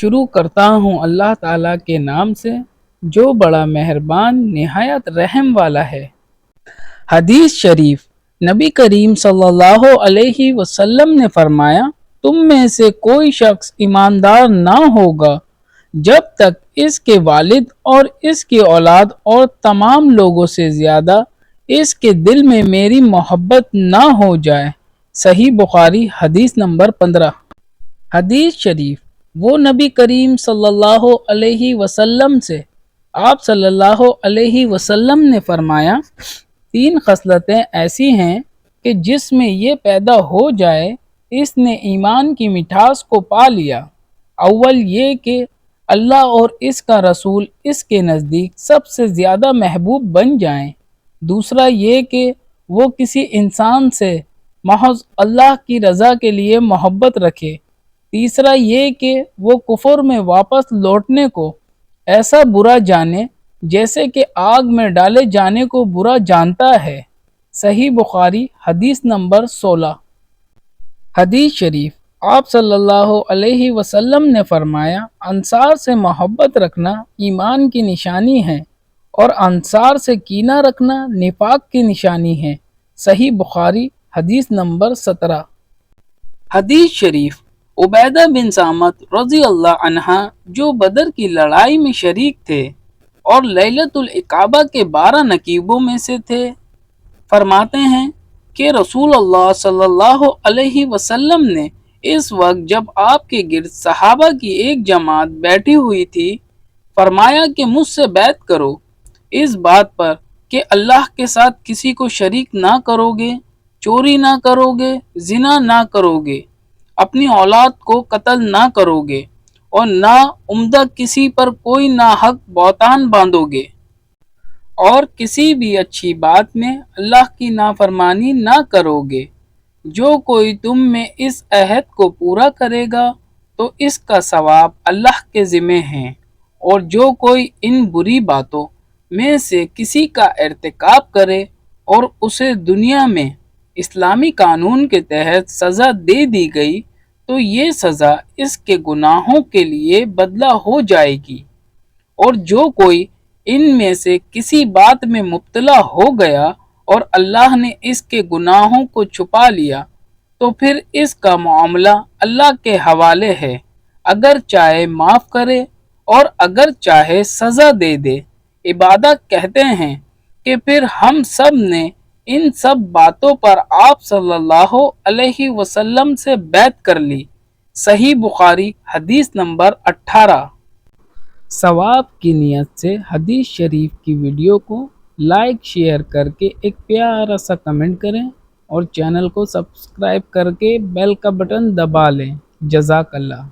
شروع کرتا ہوں اللہ تعالیٰ کے نام سے جو بڑا مہربان نہایت رحم والا ہے۔ حدیث شریف، نبی کریم صلی اللہ علیہ وسلم نے فرمایا، تم میں سے کوئی شخص ایماندار نہ ہوگا جب تک اس کے والد اور اس کی اولاد اور تمام لوگوں سے زیادہ اس کے دل میں میری محبت نہ ہو جائے۔ صحیح بخاری حدیث نمبر 15۔ حدیث شریف، وہ نبی کریم صلی اللہ علیہ وسلم سے آپ صلی اللہ علیہ وسلم نے فرمایا، 3 خصلتیں ایسی ہیں کہ جس میں یہ پیدا ہو جائے اس نے ایمان کی مٹھاس کو پا لیا۔ اول یہ کہ اللہ اور اس کا رسول اس کے نزدیک سب سے زیادہ محبوب بن جائیں۔ دوسرا یہ کہ وہ کسی انسان سے محض اللہ کی رضا کے لیے محبت رکھے۔ تیسرا یہ کہ وہ کفر میں واپس لوٹنے کو ایسا برا جانے جیسے کہ آگ میں ڈالے جانے کو برا جانتا ہے۔ صحیح بخاری حدیث نمبر 16۔ حدیث شریف، آپ صلی اللہ علیہ وسلم نے فرمایا، انصار سے محبت رکھنا ایمان کی نشانی ہے اور انصار سے کینہ رکھنا نفاق کی نشانی ہے۔ صحیح بخاری حدیث نمبر 17۔ حدیث شریف، عبیدہ بن صامت رضی اللہ عنہ جو بدر کی لڑائی میں شریک تھے اور لیلۃ العقابہ کے 12 نقیبوں میں سے تھے، فرماتے ہیں کہ رسول اللہ صلی اللہ علیہ وسلم نے اس وقت جب آپ کے گرد صحابہ کی ایک جماعت بیٹھی ہوئی تھی فرمایا کہ مجھ سے بیعت کرو اس بات پر کہ اللہ کے ساتھ کسی کو شریک نہ کرو گے، چوری نہ کرو گے، زنا نہ کرو گے، اپنی اولاد کو قتل نہ کرو گے اور نہ عمدہ کسی پر کوئی ناحق بہتان باندھو گے، اور کسی بھی اچھی بات میں اللہ کی نافرمانی نہ کرو گے۔ جو کوئی تم میں اس عہد کو پورا کرے گا تو اس کا ثواب اللہ کے ذمہ ہے، اور جو کوئی ان بری باتوں میں سے کسی کا ارتکاب کرے اور اسے دنیا میں اسلامی قانون کے تحت سزا دے دی گئی تو یہ سزا اس کے گناہوں کے لیے بدلہ ہو جائے گی، اور جو کوئی ان میں سے کسی بات میں مبتلا ہو گیا اور اللہ نے اس کے گناہوں کو چھپا لیا تو پھر اس کا معاملہ اللہ کے حوالے ہے، اگر چاہے معاف کرے اور اگر چاہے سزا دے دے۔ عبادہ کہتے ہیں کہ پھر ہم سب نے ان سب باتوں پر آپ صلی اللہ علیہ وسلم سے بیعت کر لی۔ صحیح بخاری حدیث نمبر 18۔ ثواب کی نیت سے حدیث شریف کی ویڈیو کو لائک شیئر کر کے ایک پیارا سا کمنٹ کریں اور چینل کو سبسکرائب کر کے بیل کا بٹن دبا لیں۔ جزاک اللہ۔